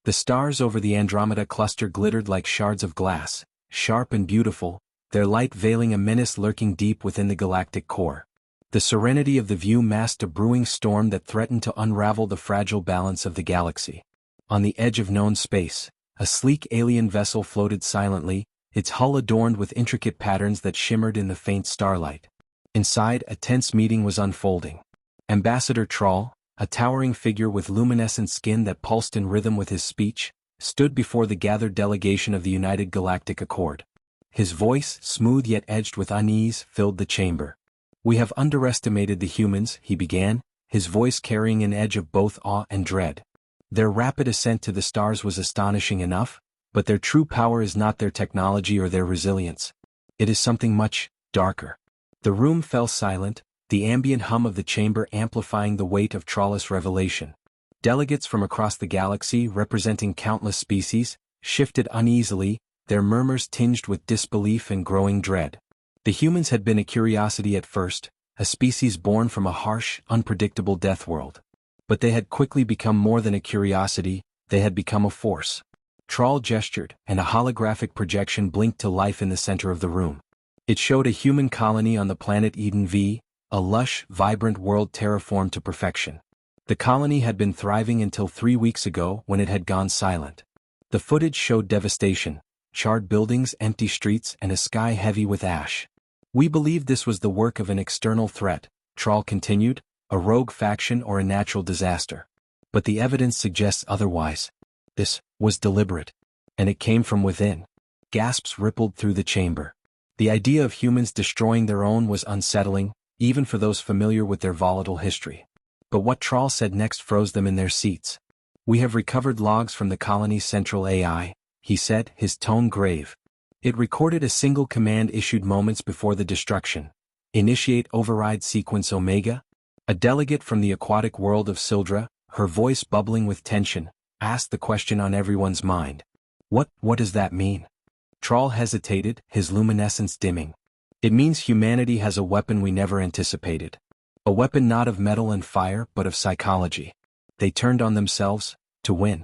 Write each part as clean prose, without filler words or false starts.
The stars over the Andromeda cluster glittered like shards of glass, sharp and beautiful, their light veiling a menace lurking deep within the galactic core. The serenity of the view masked a brewing storm that threatened to unravel the fragile balance of the galaxy. On the edge of known space, a sleek alien vessel floated silently, its hull adorned with intricate patterns that shimmered in the faint starlight. Inside, a tense meeting was unfolding. Ambassador Troll, a towering figure with luminescent skin that pulsed in rhythm with his speech, stood before the gathered delegation of the United Galactic Accord. His voice, smooth yet edged with unease, filled the chamber. "We have underestimated the humans," he began, his voice carrying an edge of both awe and dread. "Their rapid ascent to the stars was astonishing enough, but their true power is not their technology or their resilience. It is something much darker." The room fell silent, the ambient hum of the chamber amplifying the weight of Troll's revelation. Delegates from across the galaxy, representing countless species, shifted uneasily, their murmurs tinged with disbelief and growing dread. The humans had been a curiosity at first, a species born from a harsh, unpredictable death world. But they had quickly become more than a curiosity, they had become a force. Troll gestured, and a holographic projection blinked to life in the center of the room. It showed a human colony on the planet Eden V, a lush, vibrant world terraformed to perfection. The colony had been thriving until 3 weeks ago when it had gone silent. The footage showed devastation, charred buildings, empty streets, and a sky heavy with ash. "We believed this was the work of an external threat," Troll continued, "a rogue faction or a natural disaster. But the evidence suggests otherwise. This was deliberate. And it came from within." Gasps rippled through the chamber. The idea of humans destroying their own was unsettling, even for those familiar with their volatile history. But what Troll said next froze them in their seats. "We have recovered logs from the colony's central AI," he said, his tone grave. "It recorded a single command issued moments before the destruction. Initiate override sequence Omega." A delegate from the aquatic world of Sildra, her voice bubbling with tension, asked the question on everyone's mind. What does that mean?" Troll hesitated, his luminescence dimming. "It means humanity has a weapon we never anticipated. A weapon not of metal and fire but of psychology. They turned on themselves, to win."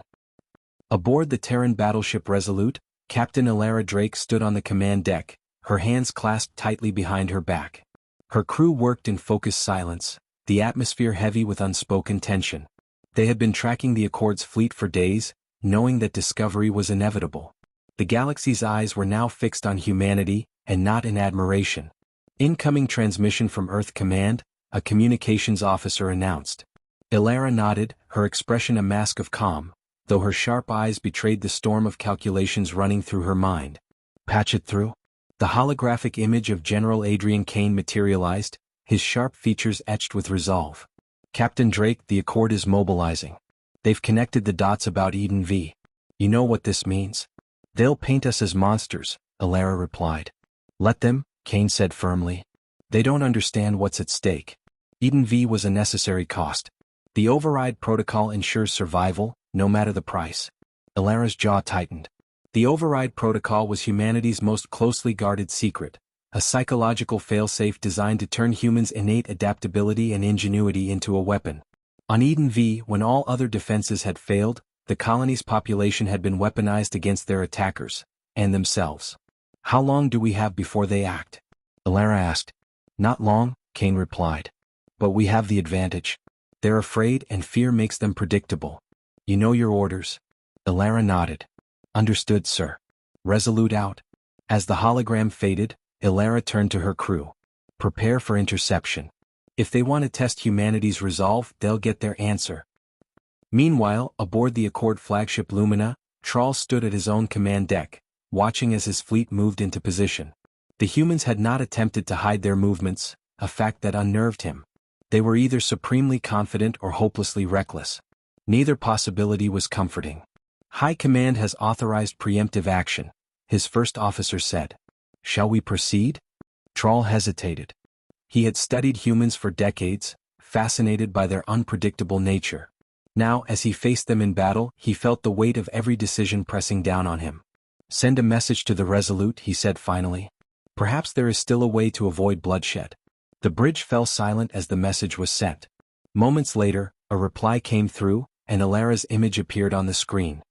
Aboard the Terran battleship Resolute, Captain Ilara Drake stood on the command deck, her hands clasped tightly behind her back. Her crew worked in focused silence, the atmosphere heavy with unspoken tension. They had been tracking the Accord's fleet for days, knowing that discovery was inevitable. The galaxy's eyes were now fixed on humanity, and not in admiration. "Incoming transmission from Earth Command," a communications officer announced. Ilara nodded, her expression a mask of calm, though her sharp eyes betrayed the storm of calculations running through her mind. "Patch it through?" The holographic image of General Adrian Kane materialized, his sharp features etched with resolve. "Captain Drake, the Accord is mobilizing. They've connected the dots about Eden V. You know what this means?" "They'll paint us as monsters," Ilara replied. "Let them," Kane said firmly. "They don't understand what's at stake. Eden V was a necessary cost. The override protocol ensures survival, no matter the price." Ilara's jaw tightened. The override protocol was humanity's most closely guarded secret, a psychological failsafe designed to turn humans' innate adaptability and ingenuity into a weapon. On Eden V, when all other defenses had failed, the colony's population had been weaponized against their attackers, and themselves. "How long do we have before they act?" Ilara asked. "Not long," Kane replied. "But we have the advantage. They're afraid and fear makes them predictable. You know your orders?" Ilara nodded. "Understood, sir." Resolute out. As the hologram faded, Ilara turned to her crew. "Prepare for interception. If they want to test humanity's resolve, they'll get their answer." Meanwhile, aboard the Accord flagship Lumina, Troll stood at his own command deck, watching as his fleet moved into position. The humans had not attempted to hide their movements, a fact that unnerved him. They were either supremely confident or hopelessly reckless. Neither possibility was comforting. "High Command has authorized preemptive action," his first officer said. "Shall we proceed?" Troll hesitated. He had studied humans for decades, fascinated by their unpredictable nature. Now, as he faced them in battle, he felt the weight of every decision pressing down on him. "Send a message to the Resolute," he said finally. "Perhaps there is still a way to avoid bloodshed." The bridge fell silent as the message was sent. Moments later, a reply came through, and Ilara's image appeared on the screen.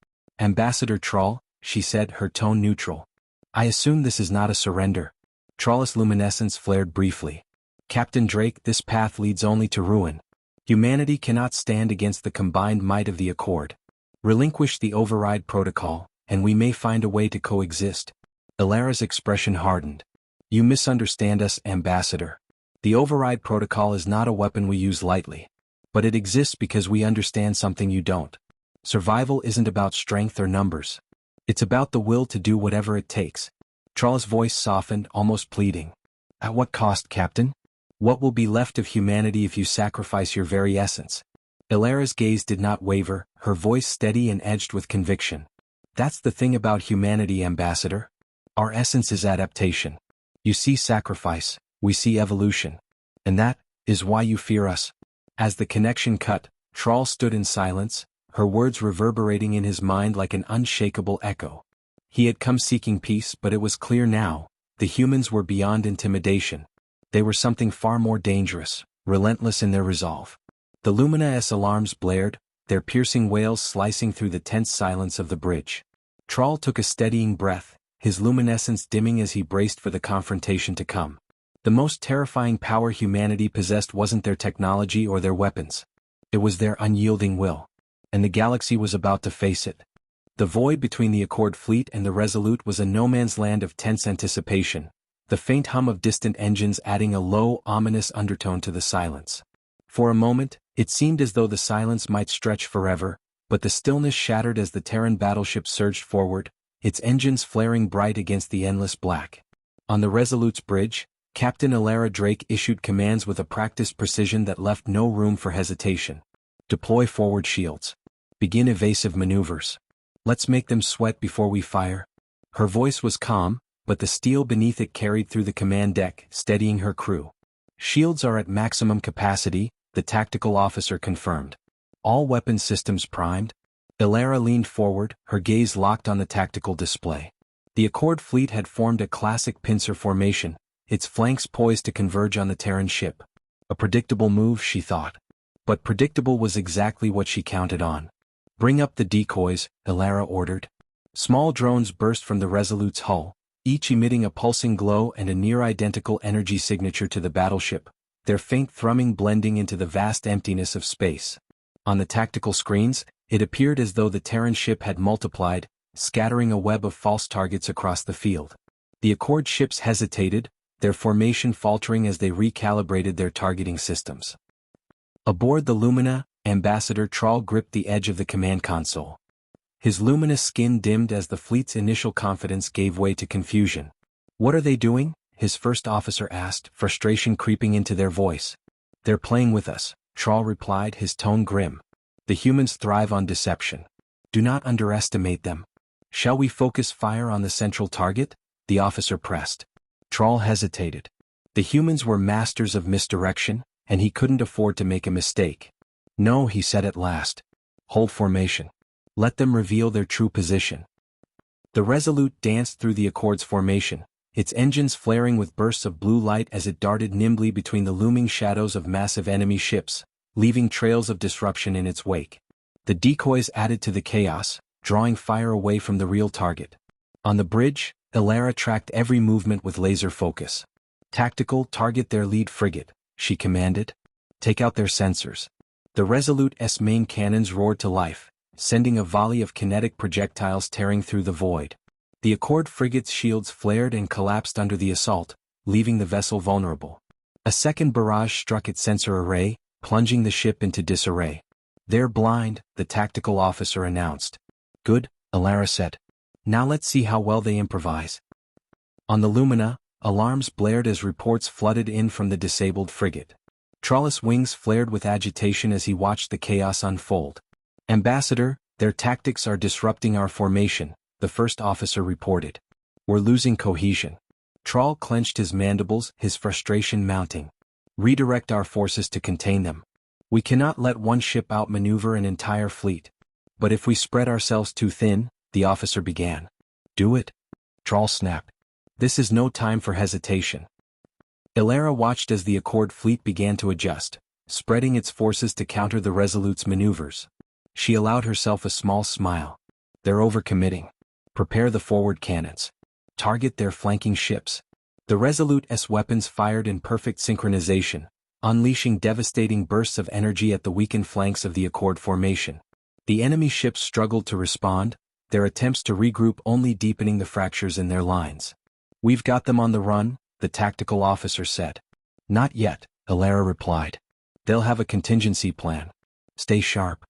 Ambassador Troll, she said, her tone neutral. I assume this is not a surrender. Troll's luminescence flared briefly. Captain Drake, this path leads only to ruin. Humanity cannot stand against the combined might of the Accord. Relinquish the override protocol, and we may find a way to coexist. Ilara's expression hardened. You misunderstand us, Ambassador. The override protocol is not a weapon we use lightly. But it exists because we understand something you don't. Survival isn't about strength or numbers. It's about the will to do whatever it takes. Troll's voice softened, almost pleading. At what cost, Captain? What will be left of humanity if you sacrifice your very essence? Ilara's gaze did not waver, her voice steady and edged with conviction. That's the thing about humanity, Ambassador. Our essence is adaptation. You see sacrifice, we see evolution. And that is why you fear us. As the connection cut, Troll stood in silence, her words reverberating in his mind like an unshakable echo. He had come seeking peace, but it was clear now, the humans were beyond intimidation. They were something far more dangerous, relentless in their resolve. The Lumina-S alarms blared, their piercing wails slicing through the tense silence of the bridge. Troll took a steadying breath, his luminescence dimming as he braced for the confrontation to come. The most terrifying power humanity possessed wasn't their technology or their weapons. It was their unyielding will. And the galaxy was about to face it. The void between the Accord fleet and the Resolute was a no-man's land of tense anticipation, the faint hum of distant engines adding a low, ominous undertone to the silence. For a moment, it seemed as though the silence might stretch forever, but the stillness shattered as the Terran battleship surged forward, its engines flaring bright against the endless black. On the Resolute's bridge, Captain Ilara Drake issued commands with a practiced precision that left no room for hesitation. Deploy forward shields. Begin evasive maneuvers. Let's make them sweat before we fire. Her voice was calm, but the steel beneath it carried through the command deck, steadying her crew. Shields are at maximum capacity, the tactical officer confirmed. All weapon systems primed. Ilara leaned forward, her gaze locked on the tactical display. The Accord fleet had formed a classic pincer formation, its flanks poised to converge on the Terran ship. A predictable move, she thought. But predictable was exactly what she counted on. Bring up the decoys, Ilara ordered. Small drones burst from the Resolute's hull, each emitting a pulsing glow and a near-identical energy signature to the battleship, their faint thrumming blending into the vast emptiness of space. On the tactical screens, it appeared as though the Terran ship had multiplied, scattering a web of false targets across the field. The Accord ships hesitated, their formation faltering as they recalibrated their targeting systems. Aboard the Lumina, Ambassador Troll gripped the edge of the command console. His luminous skin dimmed as the fleet's initial confidence gave way to confusion. What are they doing? His first officer asked, frustration creeping into their voice. They're playing with us, Troll replied, his tone grim. The humans thrive on deception. Do not underestimate them. Shall we focus fire on the central target? The officer pressed. Troll hesitated. The humans were masters of misdirection, and he couldn't afford to make a mistake. No, he said at last. Hold formation. Let them reveal their true position. The Resolute danced through the Accord's formation, its engines flaring with bursts of blue light as it darted nimbly between the looming shadows of massive enemy ships, leaving trails of disruption in its wake. The decoys added to the chaos, drawing fire away from the real target. On the bridge, Ilara tracked every movement with laser focus. Tactical, target their lead frigate, she commanded. Take out their sensors. The Resolute's main cannons roared to life, sending a volley of kinetic projectiles tearing through the void. The Accord frigate's shields flared and collapsed under the assault, leaving the vessel vulnerable. A second barrage struck its sensor array, plunging the ship into disarray. They're blind, the tactical officer announced. Good, Ilara said. Now let's see how well they improvise. On the Lumina, alarms blared as reports flooded in from the disabled frigate. Troll's wings flared with agitation as he watched the chaos unfold. Ambassador, their tactics are disrupting our formation, the first officer reported. We're losing cohesion. Troll clenched his mandibles, his frustration mounting. Redirect our forces to contain them. We cannot let one ship outmaneuver an entire fleet. But if we spread ourselves too thin, the officer began. Do it. Troll snapped. This is no time for hesitation. Ilara watched as the Accord fleet began to adjust, spreading its forces to counter the Resolute's maneuvers. She allowed herself a small smile. They're overcommitting. Prepare the forward cannons. Target their flanking ships. The Resolute's weapons fired in perfect synchronization, unleashing devastating bursts of energy at the weakened flanks of the Accord formation. The enemy ships struggled to respond, their attempts to regroup only deepening the fractures in their lines. "We've got them on the run," the tactical officer said. "Not yet," Alara replied. "They'll have a contingency plan. Stay sharp."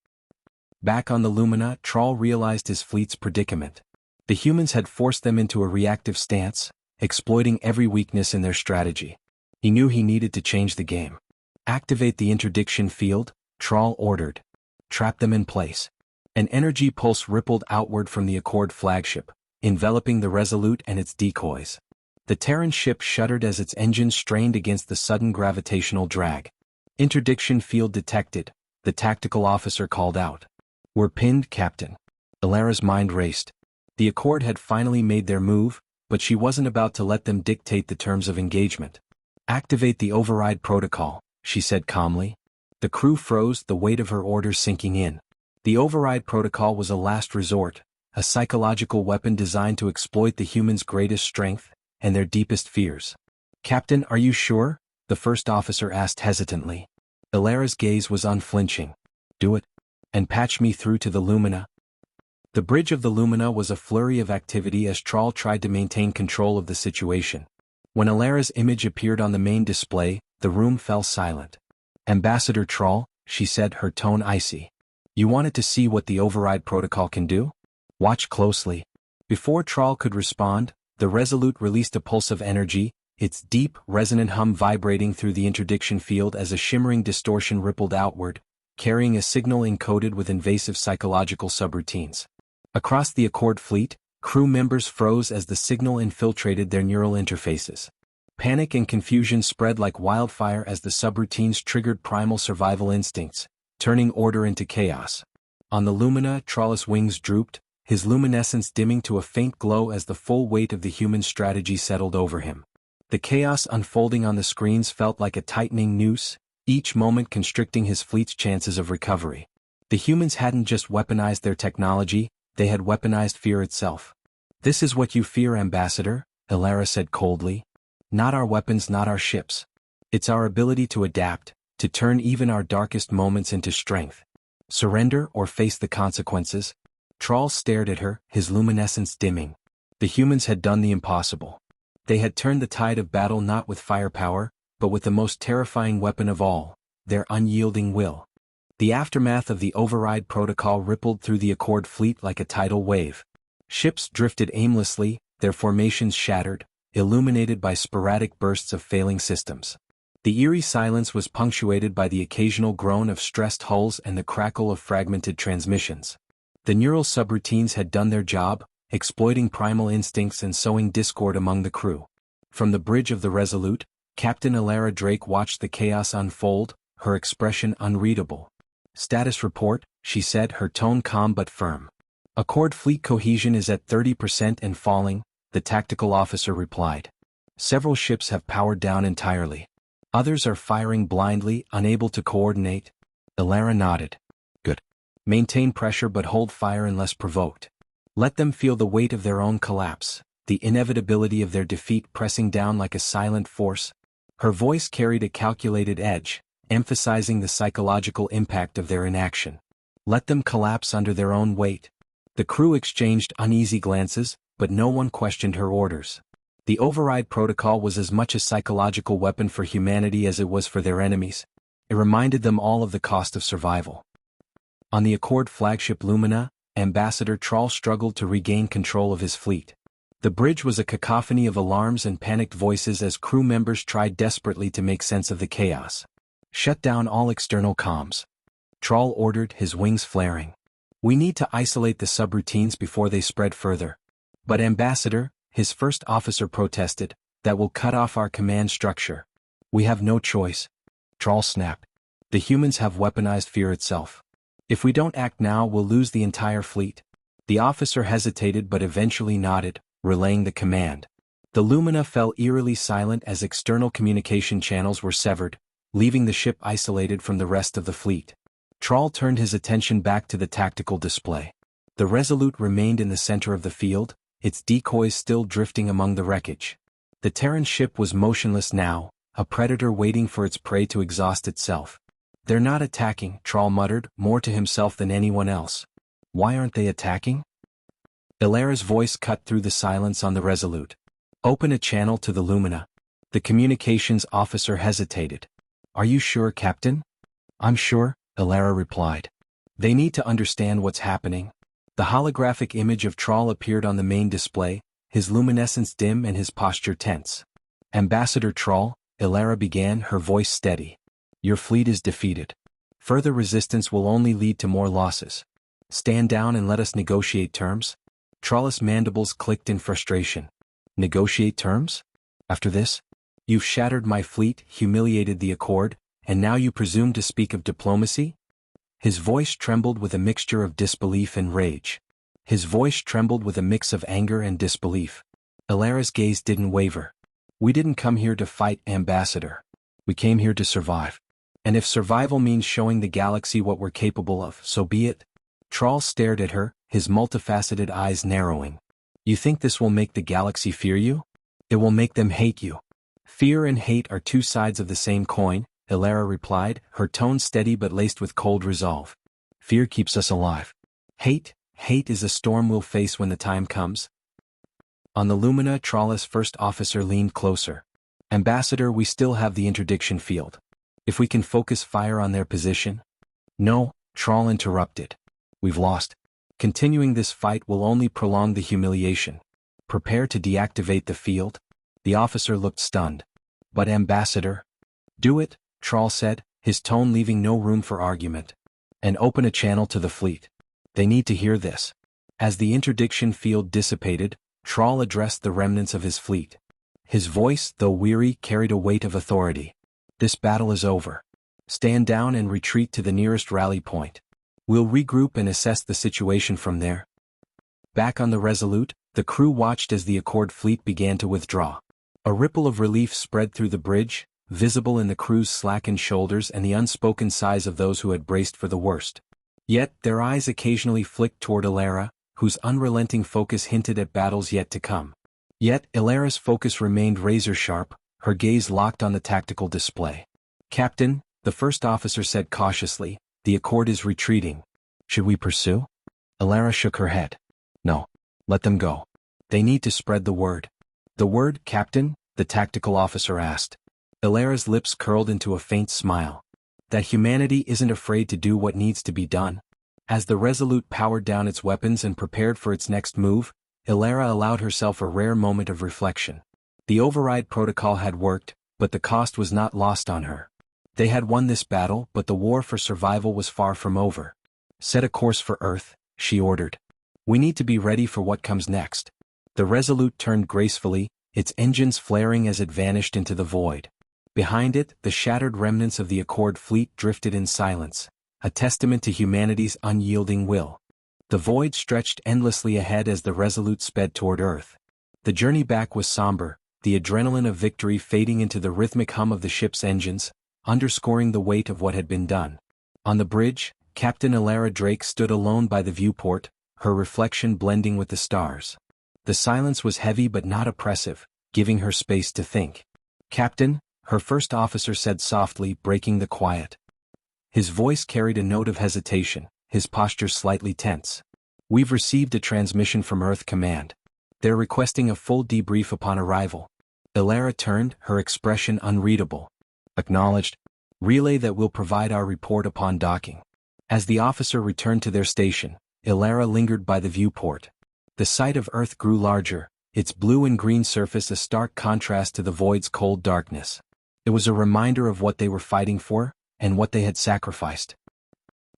Back on the Lumina, Troll realized his fleet's predicament. The humans had forced them into a reactive stance, exploiting every weakness in their strategy. He knew he needed to change the game. "Activate the interdiction field," Troll ordered. "Trap them in place." An energy pulse rippled outward from the Accord flagship, enveloping the Resolute and its decoys. The Terran ship shuddered as its engines strained against the sudden gravitational drag. "Interdiction field detected," the tactical officer called out. "We're pinned, Captain." Alara's mind raced. The Accord had finally made their move, but she wasn't about to let them dictate the terms of engagement. "Activate the override protocol," she said calmly. The crew froze, the weight of her orders sinking in. The override protocol was a last resort, a psychological weapon designed to exploit the humans' greatest strength and their deepest fears. "Captain, are you sure?" the first officer asked hesitantly. Alara's gaze was unflinching. "Do it. And patch me through to the Lumina." The bridge of the Lumina was a flurry of activity as Troll tried to maintain control of the situation. When Alara's image appeared on the main display, the room fell silent. "Ambassador Troll," she said, her tone icy. "You wanted to see what the override protocol can do? Watch closely." Before Troll could respond, the Resolute released a pulse of energy, its deep, resonant hum vibrating through the interdiction field as a shimmering distortion rippled outward, carrying a signal encoded with invasive psychological subroutines. Across the Accord fleet, crew members froze as the signal infiltrated their neural interfaces. Panic and confusion spread like wildfire as the subroutines triggered primal survival instincts, turning order into chaos. On the Lumina, Troll's wings drooped, his luminescence dimming to a faint glow as the full weight of the human strategy settled over him. The chaos unfolding on the screens felt like a tightening noose, each moment constricting his fleet's chances of recovery. The humans hadn't just weaponized their technology, they had weaponized fear itself. "This is what you fear, Ambassador," Alara said coldly. "Not our weapons, not our ships. It's our ability to adapt, to turn even our darkest moments into strength. Surrender or face the consequences." Troll stared at her, his luminescence dimming. The humans had done the impossible. They had turned the tide of battle not with firepower, but with the most terrifying weapon of all, their unyielding will. The aftermath of the override protocol rippled through the Accord fleet like a tidal wave. Ships drifted aimlessly, their formations shattered, illuminated by sporadic bursts of failing systems. The eerie silence was punctuated by the occasional groan of stressed hulls and the crackle of fragmented transmissions. The neural subroutines had done their job, exploiting primal instincts and sowing discord among the crew. From the bridge of the Resolute, Captain Alara Drake watched the chaos unfold, her expression unreadable. "Status report," she said, her tone calm but firm. "Accord fleet cohesion is at 30% and falling," the tactical officer replied. "Several ships have powered down entirely. Others are firing blindly, unable to coordinate." Alara nodded. "Good. Maintain pressure but hold fire unless provoked. Let them feel the weight of their own collapse, the inevitability of their defeat pressing down like a silent force." Her voice carried a calculated edge, emphasizing the psychological impact of their inaction. "Let them collapse under their own weight." The crew exchanged uneasy glances, but no one questioned her orders. The override protocol was as much a psychological weapon for humanity as it was for their enemies. It reminded them all of the cost of survival. On the Accord flagship Lumina, Ambassador Troll struggled to regain control of his fleet. The bridge was a cacophony of alarms and panicked voices as crew members tried desperately to make sense of the chaos. "Shut down all external comms," Troll ordered, his wings flaring. "We need to isolate the subroutines before they spread further." "But Ambassador," his first officer protested, "that will cut off our command structure." "We have no choice," Troll snapped. "The humans have weaponized fear itself. If we don't act now, we'll lose the entire fleet." The officer hesitated but eventually nodded, relaying the command. The Lumina fell eerily silent as external communication channels were severed, leaving the ship isolated from the rest of the fleet. Troll turned his attention back to the tactical display. The Resolute remained in the center of the field, its decoys still drifting among the wreckage. The Terran ship was motionless now, a predator waiting for its prey to exhaust itself. "They're not attacking," Troll muttered, more to himself than anyone else. "Why aren't they attacking?" Ilara's voice cut through the silence on the Resolute. "Open a channel to the Lumina." The communications officer hesitated. "Are you sure, Captain?" "I'm sure," Ilara replied. "They need to understand what's happening." The holographic image of Troll appeared on the main display, his luminescence dim and his posture tense. "Ambassador Troll," Ilara began, her voice steady. "Your fleet is defeated. Further resistance will only lead to more losses. Stand down and let us negotiate terms." Troll's mandibles clicked in frustration. "Negotiate terms? After this? You've shattered my fleet, humiliated the Accord, and now you presume to speak of diplomacy?" His voice trembled with a mixture of disbelief and rage. His voice trembled with a mix of anger and disbelief. Ilara's gaze didn't waver. "We didn't come here to fight, Ambassador. We came here to survive. And if survival means showing the galaxy what we're capable of, so be it." Troll stared at her, his multifaceted eyes narrowing. "You think this will make the galaxy fear you? It will make them hate you." "Fear and hate are two sides of the same coin," Ilara replied, her tone steady but laced with cold resolve. "Fear keeps us alive. Hate is a storm we'll face when the time comes." On the Lumina, Troll's first officer leaned closer. "Ambassador, we still have the interdiction field. If we can focus fire on their position." "No," Troll interrupted. "We've lost. Continuing this fight will only prolong the humiliation. Prepare to deactivate the field." The officer looked stunned. "But Ambassador—" "Do it," Troll said, his tone leaving no room for argument. "And open a channel to the fleet. They need to hear this." As the interdiction field dissipated, Troll addressed the remnants of his fleet. His voice, though weary, carried a weight of authority. "This battle is over. Stand down and retreat to the nearest rally point. We'll regroup and assess the situation from there." Back on the Resolute, the crew watched as the Accord fleet began to withdraw. A ripple of relief spread through the bridge, visible in the crew's slackened shoulders and the unspoken sighs of those who had braced for the worst. Yet, their eyes occasionally flicked toward Ilara, whose unrelenting focus hinted at battles yet to come. Yet, Ilara's focus remained razor-sharp, her gaze locked on the tactical display. "Captain," the first officer said cautiously, "the Accord is retreating. Should we pursue?" Ilara shook her head. "No. Let them go. They need to spread the word." "The word, Captain?" the tactical officer asked. Ilara's lips curled into a faint smile. "That humanity isn't afraid to do what needs to be done." As the Resolute powered down its weapons and prepared for its next move, Ilara allowed herself a rare moment of reflection. The override protocol had worked, but the cost was not lost on her. They had won this battle, but the war for survival was far from over. "Set a course for Earth," she ordered. "We need to be ready for what comes next." The Resolute turned gracefully, its engines flaring as it vanished into the void. Behind it, the shattered remnants of the Accord fleet drifted in silence, a testament to humanity's unyielding will. The void stretched endlessly ahead as the Resolute sped toward Earth. The journey back was somber, the adrenaline of victory fading into the rhythmic hum of the ship's engines, underscoring the weight of what had been done. On the bridge, Captain Ilara Drake stood alone by the viewport, her reflection blending with the stars. The silence was heavy but not oppressive, giving her space to think. "Captain," her first officer said softly, breaking the quiet. His voice carried a note of hesitation, his posture slightly tense. "We've received a transmission from Earth Command. They're requesting a full debrief upon arrival." Ilara turned, her expression unreadable. "Acknowledged. Relay that will provide our report upon docking." As the officer returned to their station, Ilara lingered by the viewport. The sight of Earth grew larger, its blue and green surface a stark contrast to the void's cold darkness. It was a reminder of what they were fighting for, and what they had sacrificed.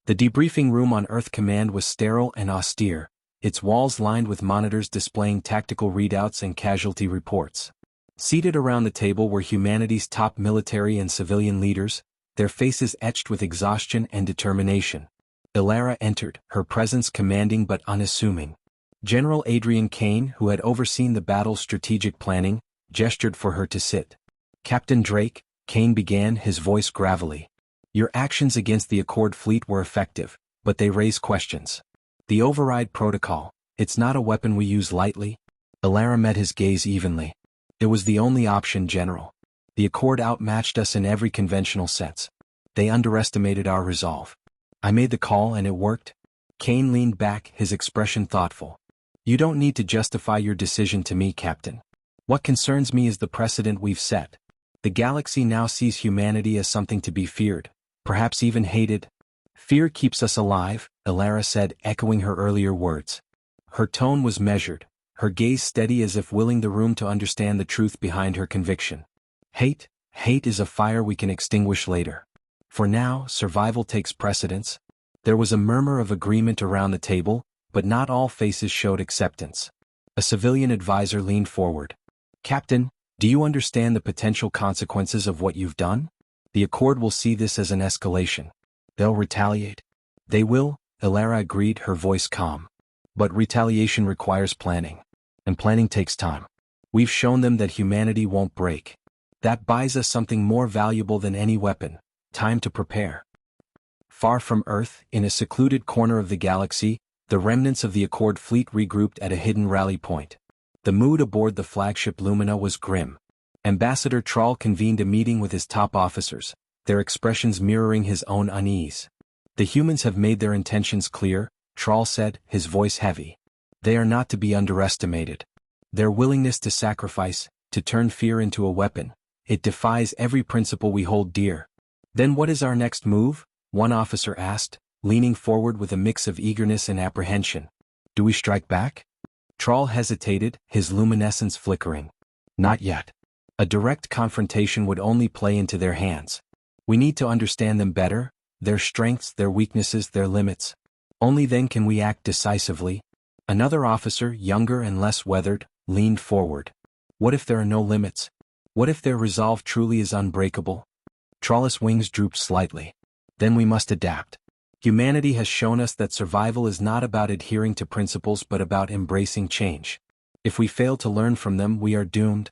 The debriefing room on Earth Command was sterile and austere, its walls lined with monitors displaying tactical readouts and casualty reports. Seated around the table were humanity's top military and civilian leaders, their faces etched with exhaustion and determination. Ilara entered, her presence commanding but unassuming. General Adrian Kane, who had overseen the battle's strategic planning, gestured for her to sit. "Captain Drake," Kane began, his voice gravelly. "Your actions against the Accord fleet were effective, but they raise questions. The override protocol. It's not a weapon we use lightly. Elara met his gaze evenly. It was the only option, General. The Accord outmatched us in every conventional sense. They underestimated our resolve. I made the call and it worked. Kane leaned back, his expression thoughtful. You don't need to justify your decision to me, Captain. What concerns me is the precedent we've set. The galaxy now sees humanity as something to be feared, perhaps even hated. Fear keeps us alive, Elara said, echoing her earlier words. Her tone was measured, her gaze steady as if willing the room to understand the truth behind her conviction. Hate is a fire we can extinguish later. For now, survival takes precedence. There was a murmur of agreement around the table, but not all faces showed acceptance. A civilian advisor leaned forward. Captain, do you understand the potential consequences of what you've done? The Accord will see this as an escalation. They'll retaliate. They will, Elara agreed, her voice calm. But retaliation requires planning. And planning takes time. We've shown them that humanity won't break. That buys us something more valuable than any weapon: time to prepare. Far from Earth, in a secluded corner of the galaxy, the remnants of the Accord fleet regrouped at a hidden rally point. The mood aboard the flagship Lumina was grim. Ambassador Trawl convened a meeting with his top officers, their expressions mirroring his own unease. The humans have made their intentions clear, Trawl said, his voice heavy. They are not to be underestimated. Their willingness to sacrifice, to turn fear into a weapon, it defies every principle we hold dear. Then what is our next move? One officer asked, leaning forward with a mix of eagerness and apprehension. Do we strike back? Trawl hesitated, his luminescence flickering. Not yet. A direct confrontation would only play into their hands. We need to understand them better, their strengths, their weaknesses, their limits. Only then can we act decisively. Another officer, younger and less weathered, leaned forward. What if there are no limits? What if their resolve truly is unbreakable? Trawl's wings drooped slightly. Then we must adapt. Humanity has shown us that survival is not about adhering to principles but about embracing change. If we fail to learn from them, we are doomed.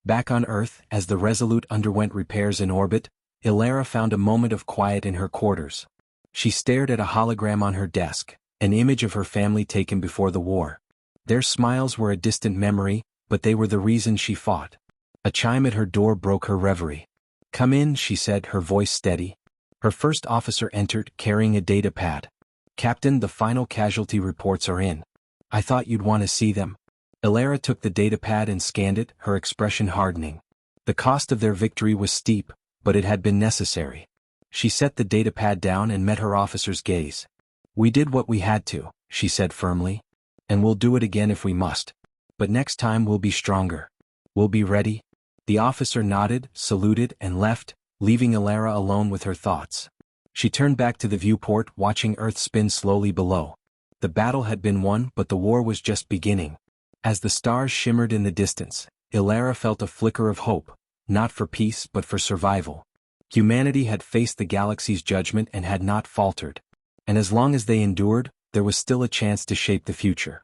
Back on Earth, as the Resolute underwent repairs in orbit, Elara found a moment of quiet in her quarters. She stared at a hologram on her desk, an image of her family taken before the war. Their smiles were a distant memory, but they were the reason she fought. A chime at her door broke her reverie. Come in, she said, her voice steady. Her first officer entered, carrying a data pad. Captain, the final casualty reports are in. I thought you'd want to see them. Elara took the data pad and scanned it, her expression hardening. The cost of their victory was steep, but it had been necessary. She set the data pad down and met her officer's gaze. We did what we had to, she said firmly. And we'll do it again if we must. But next time we'll be stronger. We'll be ready. The officer nodded, saluted, and left, leaving Elara alone with her thoughts. She turned back to the viewport, watching Earth spin slowly below. The battle had been won, but the war was just beginning. As the stars shimmered in the distance, Elara felt a flicker of hope, not for peace but for survival. Humanity had faced the galaxy's judgment and had not faltered. And as long as they endured, there was still a chance to shape the future.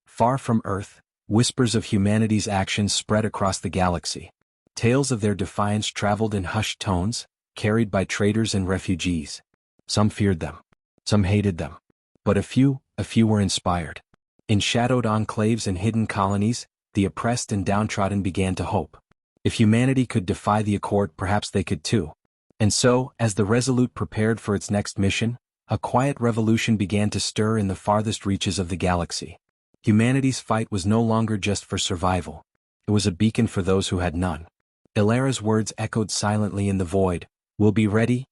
Far from Earth, whispers of humanity's actions spread across the galaxy. Tales of their defiance traveled in hushed tones, carried by traders and refugees. Some feared them. Some hated them. But a few were inspired. In shadowed enclaves and hidden colonies, the oppressed and downtrodden began to hope. If humanity could defy the Accord, perhaps they could too. And so, as the Resolute prepared for its next mission, a quiet revolution began to stir in the farthest reaches of the galaxy. Humanity's fight was no longer just for survival. It was a beacon for those who had none. Elara's words echoed silently in the void. We'll be ready,